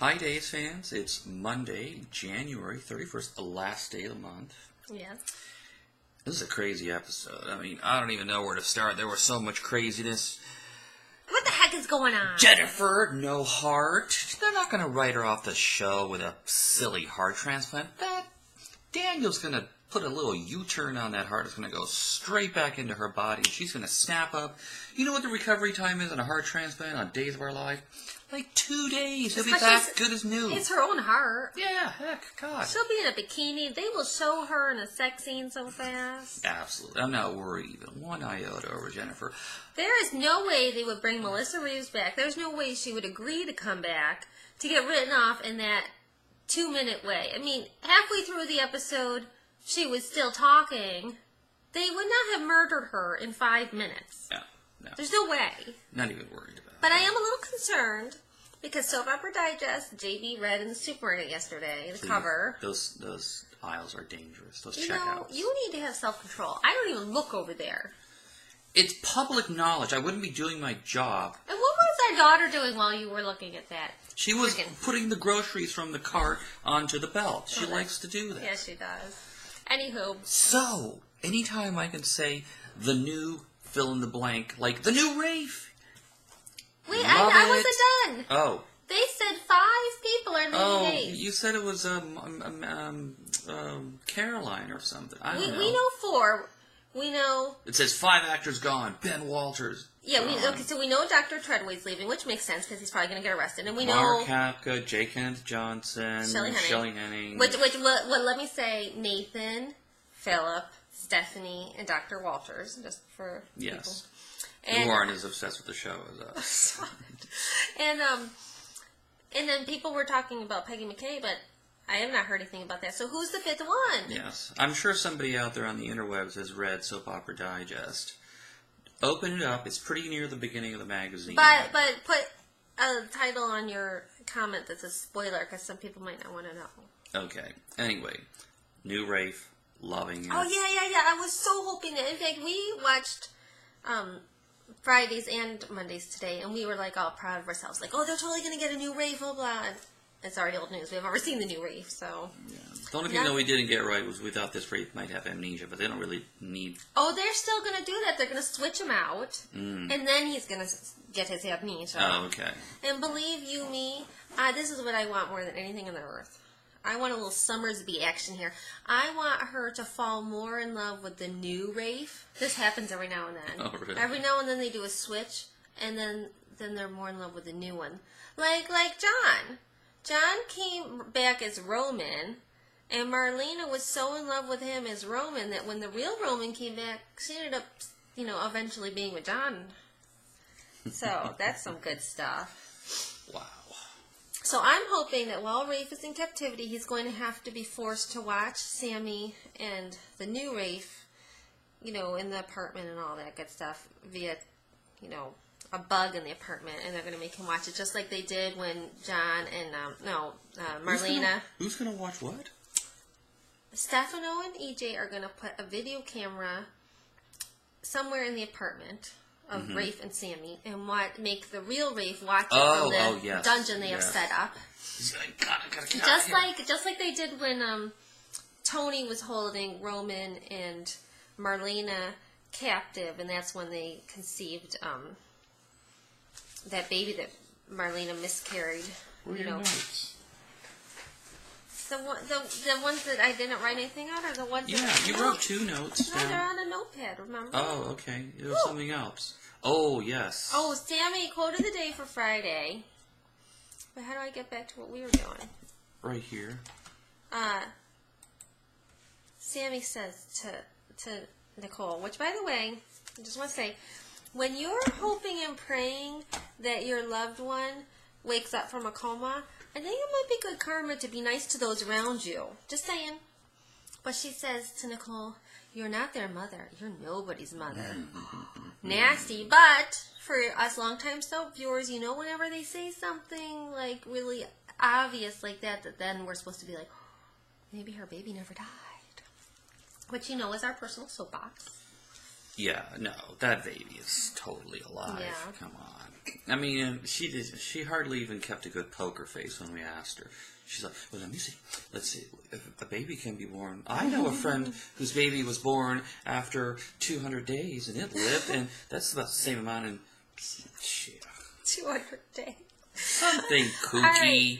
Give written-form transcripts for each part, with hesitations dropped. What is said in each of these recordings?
Hi, Days fans. It's Monday, January 31st, the last day of the month. Yeah. This is a crazy episode. I mean, I don't even know where to start. There was so much craziness. What the heck is going on? Jennifer, no heart. They're not going to write her off the show with a silly heart transplant. Daniel's going to put a little U-turn on that heart. It's going to go straight back into her body. She's going to snap up. You know what the recovery time is on a heart transplant on Days of Our Life? Like 2 days. It'll be back good as new. It's her own heart. Yeah, heck, God. She'll be in a bikini. They will show her in a sex scene so fast. Absolutely. I'm not worried even one iota over Jennifer. There is no way they would bring Melissa Reeves back. There's no way she would agree to come back to get written off in that 2-minute way. I mean, halfway through the episode, she was still talking. They would not have murdered her in 5 minutes. No. There's no way. Not even worried about it. But I am a little concerned because Soap Opera Digest, JB read in the supermarket yesterday, the cover. Those aisles are dangerous. Those You checkouts. know, you need to have self-control. I don't even look over there. It's public knowledge. I wouldn't be doing my job. And what was our daughter doing while you were looking at that? She was putting the groceries from the cart onto the belt. She likes to do that. Yes, she does. Anywho. So, anytime I can say the new fill in the blank, like the new Rafe. Wait, I wasn't done. Oh. They said 5 people are leaving Days. You said it was Caroline or something. I don't know. We know 4. We know... It says 5 actors gone. Ben Walters. Yeah, so we know Dr. Treadway's leaving, which makes sense because he's probably going to get arrested. And we know... Mark Kapka, J. Kenneth Johnson, Shelley Henning. Which let me say, Nathan, Philip, Stephanie, and Dr. Walters, just for people. Who aren't as obsessed with the show as us. And then people were talking about Peggy McKay, but I have not heard anything about that. So who's the 5th one? Yes. I'm sure somebody out there on the interwebs has read Soap Opera Digest. Open it up. It's pretty near the beginning of the magazine. But put a title on your comment that's a spoiler, because some people might not want to know. Okay. Anyway, new Rafe, loving it. Oh, yeah. I was so hoping that. In fact, we watched Fridays and Mondays today, and we were like all proud of ourselves. Like, oh, they're totally going to get a new Rafe, blah, blah. It's already old news. We've never seen the new Rafe, so... Yeah. The only thing that we didn't get right was we thought this Rafe might have amnesia, but they don't really need... Oh, they're still going to do that. They're going to switch him out, and then he's going to get his amnesia. Oh, okay. And believe you me, this is what I want more than anything on the earth. I want a little Summersby action here. I want her to fall more in love with the new Rafe. This happens every now and then. Oh, really? Every now and then they do a switch, and then they're more in love with the new one. Like John. John came back as Roman, and Marlena was so in love with him as Roman that when the real Roman came back, she ended up, eventually being with John. So, that's some good stuff. Wow. So I'm hoping that while Rafe is in captivity, he's going to have to be forced to watch Sammy and the new Rafe, in the apartment and all that good stuff via, a bug in the apartment, and they're going to make him watch it just like they did when John and, Marlena. Who's going to watch what? Stefano and EJ are going to put a video camera somewhere in the apartment of Rafe and Sammy, and make the real Rafe watch it from the dungeon they have set up. He's like, God, I gotta get out of here. Just like they did when Tony was holding Roman and Marlena captive, and that's when they conceived that baby that Marlena miscarried. Where are your notes? The ones that I didn't write anything on, or the ones that... Yeah, you wrote 2 notes No, down. they're on a notepad, remember? Oh, okay. It was something else. Oh, yes. Oh, Sammy, quote of the day for Friday. But how do I get back to what we were doing? Right here. Sammy says to Nicole, which, by the way, I just want to say, when you're hoping and praying that your loved one wakes up from a coma, I think it might be good karma to be nice to those around you. Just saying. But she says to Nicole, you're not their mother. You're nobody's mother. Nasty. But for us longtime soap viewers, whenever they say something like really obvious like that then we're supposed to be like, maybe her baby never died. Which is our personal soapbox. Yeah, no, that baby is totally alive. Yeah. Come on. I mean, she hardly even kept a good poker face when we asked her. She's like, well, let me see. Let's see. If a baby can be born. I know a friend whose baby was born after 200 days, and it lived, and that's about the same amount in... Shit. 200 days. Something kooky. Right.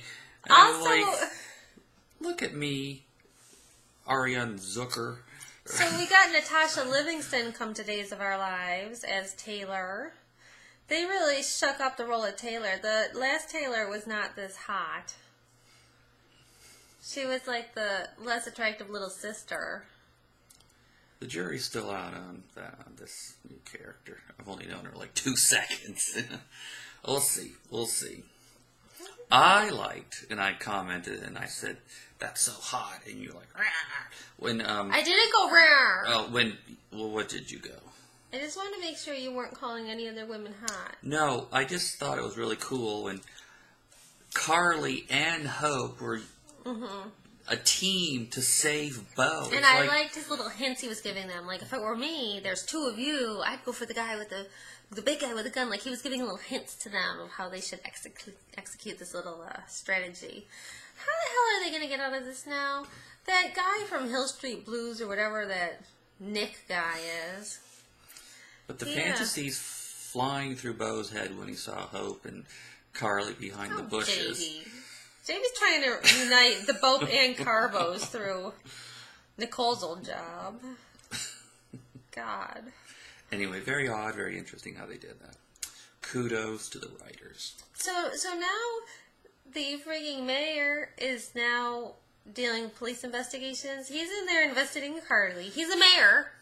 I'm Also... like, look at me, Ariane Zucker. So we got Natasha Livingston come to Days of Our Lives as Taylor. They really shook up the role of Taylor. The last Taylor was not this hot. She was like the less attractive little sister. The jury's still out on this new character. I've only known her like 2 seconds. We'll see. We'll see. I liked, and I commented, and I said, "That's so hot," and you're like, "Rah." When I didn't go rare. Well, what did you go? I just wanted to make sure you weren't calling any other women hot. No, I just thought it was really cool when Carly and Hope were a team to save Bo. And I liked his little hints he was giving them. Like, if it were me, there's 2 of you, I'd go for the guy with the big guy with the gun. Like, he was giving little hints to them of how they should execute this little strategy. How the hell are they going to get out of this now? That guy from Hill Street Blues or whatever that Nick guy is. But the fantasies flying through Bo's head when he saw Hope and Carly behind the bushes. JB's trying to unite the Boat and Carbos through Nicole's old job. God. Anyway, very odd, very interesting how they did that. Kudos to the writers. So now the freaking mayor is now dealing with police investigations. He's in there investigating Carly. He's a mayor.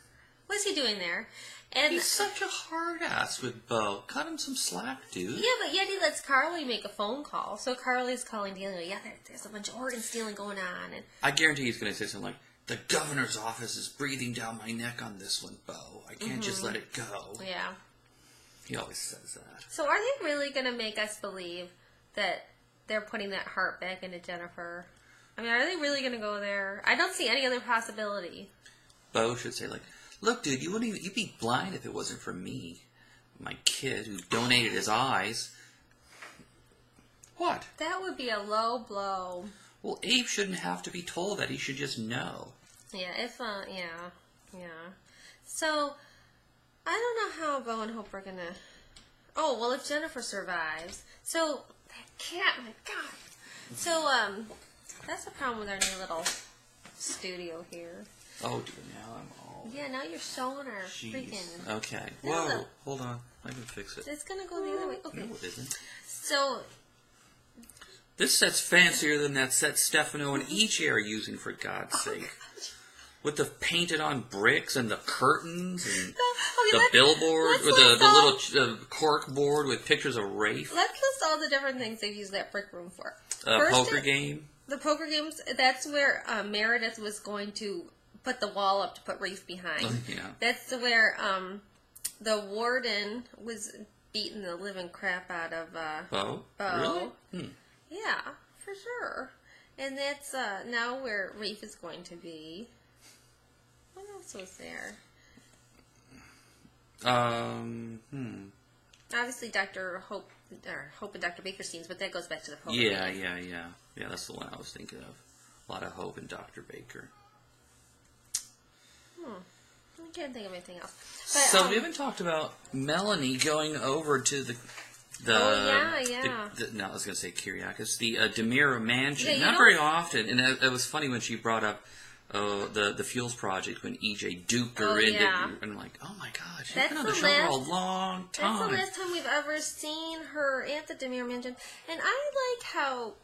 What's he doing there? And he's such a hard ass with Bo. Cut him some slack, dude. Yeah, but yet he lets Carly make a phone call. So Carly's calling dealing. Yeah, there's a bunch of organ stealing going on. And I guarantee he's going to say something like, "The governor's office is breathing down my neck on this one, Bo. I can't just let it go." Yeah. He always says that. So are they really going to make us believe that they're putting that heart back into Jennifer? I mean, are they really going to go there? I don't see any other possibility. Bo should say, like, "Look, dude, you'd be blind if it wasn't for me. My kid who donated his eyes." What? That would be a low blow. Well, Abe shouldn't have to be told that. He should just know. Yeah, yeah. So, I don't know how Bo and Hope are going to... Oh, well, if Jennifer survives... So, that cat, my God. So, that's the problem with our new little studio here. Oh, dear, now I'm all... Yeah, now you're showing our Jeez. freaking... Okay. Whoa, hold on. I can fix it. It's going to go the other way. Okay. No, it isn't. So... This set's fancier than that set Stefano and Ichi are using, for God's sake. With the painted-on bricks and the curtains and the billboard with the little cork board with pictures of Rafe. Let's list all the different things they've used that brick room for. Poker game. The poker games, that's where Meredith was going to put the wall up to put Rafe behind. Yeah. That's where the warden was beating the living crap out of Bo. Bo. Really? Yeah, for sure. And that's now where Rafe is going to be. What else was there? Obviously, Dr. Hope and Dr. Baker scenes, but that goes back to the poker. Yeah. Yeah, that's the one I was thinking of. A lot of Hope and Dr. Baker. I can't think of anything else. But, so we haven't talked about Melanie going over to the no, I was going to say Kyriakis, the DeMira mansion. Not very often, and it was funny when she brought up the Fuels Project when EJ duped her into, and I'm like, oh my god, she's been on the show for a long time. That's the last time we've ever seen her at the DeMira mansion, and I like how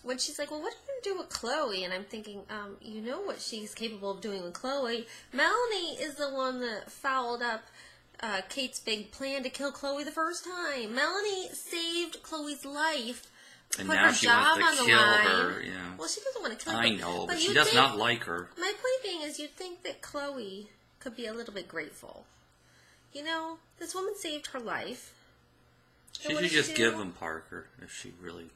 when she's like, well, what are you going to do with Chloe? And I'm thinking, you know what she's capable of doing with Chloe. Melanie is the one that fouled up Kate's big plan to kill Chloe the first time. Melanie saved Chloe's life, and put now her she job wants to on the kill line. her. Yeah. Well, she doesn't want to kill her. I know, but she does not like her. My point being is, you'd think that Chloe could be a little bit grateful. You know, this woman saved her life. She should just give him Parker if she really...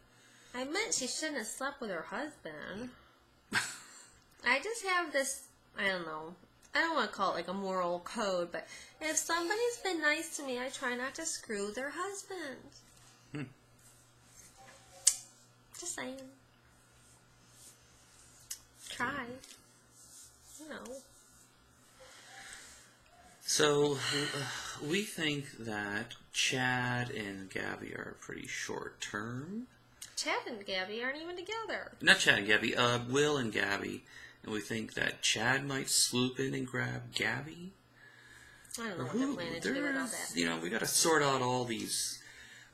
I meant she shouldn't have slept with her husband. I just have this, I don't know, I don't want to call it like a moral code, but if somebody's been nice to me, I try not to screw their husband. Just saying. Try. You know. So, we think that Chad and Gabby are pretty short term. Chad and Gabby aren't even together. Not Chad and Gabby, Will and Gabby. And we think that Chad might swoop in and grab Gabby. I don't know what they're planning to do with all that. You know, we got to sort out all these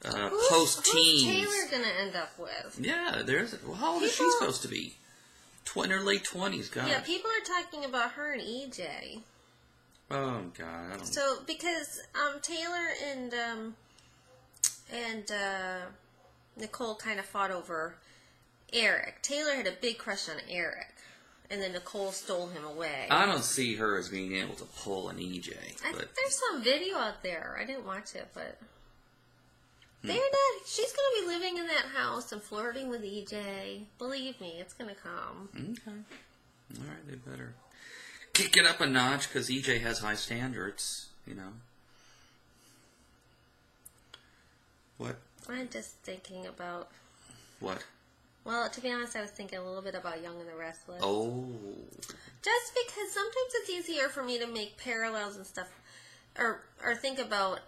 post-teens. Who's Taylor going to end up with? Yeah, well, how old is she supposed to be? In her late 20s, God. Yeah, people are talking about her and EJ. Oh, God, I don't know. So, because Taylor and Nicole kind of fought over Eric. Taylor had a big crush on Eric. And then Nicole stole him away. I don't see her as being able to pull an EJ. I think there's some video out there. I didn't watch it, but they're not. She's going to be living in that house and flirting with EJ. Believe me, it's going to come. Okay. All right, they better kick it up a notch because EJ has high standards, you know. What? I'm just thinking about... What? Well, to be honest, I was thinking a little bit about Young and the Restless. Oh. Just because sometimes it's easier for me to make parallels and stuff, or think about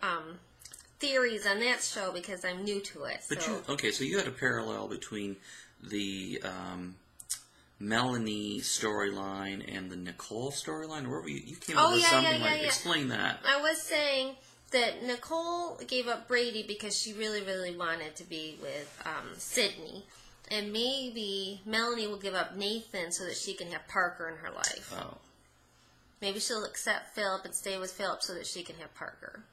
theories on that show because I'm new to it. But so. So you had a parallel between the Melanie storyline and the Nicole storyline? Where were you came up with something like explain that. I was saying that Nicole gave up Brady because she really, really wanted to be with Sydney. And maybe Melanie will give up Nathan so that she can have Parker in her life. Oh. Maybe she'll accept Philip and stay with Philip so that she can have Parker.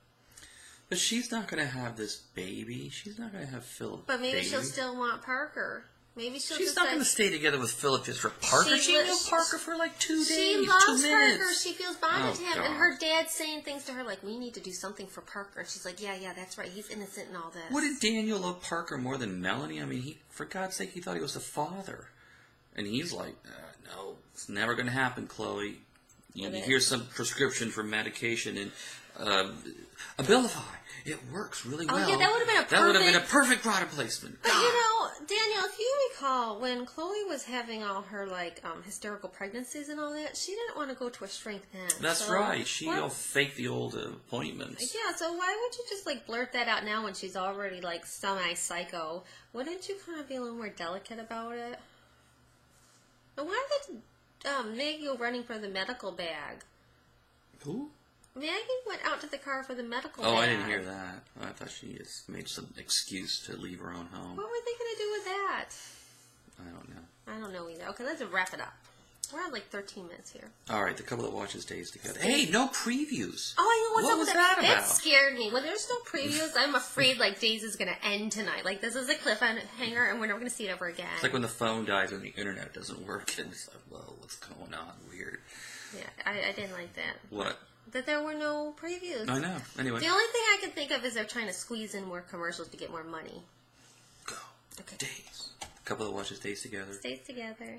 But she's not going to have this baby. She's not going to have Philip. But maybe she'll still want Parker. Maybe she's not going to stay together with Philip just for Parker. She knew Parker for like 2 days, 2 minutes. She loves Parker. She feels bonded to him. God. And her dad's saying things to her like, we need to do something for Parker. And she's like, yeah, that's right. He's innocent and all this. What did Daniel love Parker more than Melanie? I mean, for God's sake, he thought he was the father. And he's like, no, it's never going to happen, Chloe. Here's some prescription for medication and Abilify. It works really well. Oh, yeah, that would have been a perfect product placement. But, Daniel, if you recall, when Chloe was having all her, hysterical pregnancies and all that, she didn't want to go to a shrink then. That's right. She faked the old appointments. Yeah, so why would you just, blurt that out now when she's already, semi-psycho? Wouldn't you kind of be a little more delicate about it? And why did Meg go running for the medical bag? Who? Maggie went out to the car for the medical bag. Oh, I didn't hear that. I thought she just made some excuse to leave her own home. What were they going to do with that? I don't know. I don't know either. Okay, let's wrap it up. We're at 13 minutes here. All right, the couple that watches Days Together. Hey, no previews. Oh, I know what was that about? That scared me. When there's no previews, I'm afraid Days is going to end tonight. this is a cliffhanger, and we're never going to see it ever again. It's like when the phone dies and the internet doesn't work, and it's like, whoa, what's going on? Weird. Yeah, I didn't like that. What? That there were no previews. I know. Anyway. The only thing I can think of is they're trying to squeeze in more commercials to get more money. Go. Okay. Days. A couple that watches Days Together. Stays together.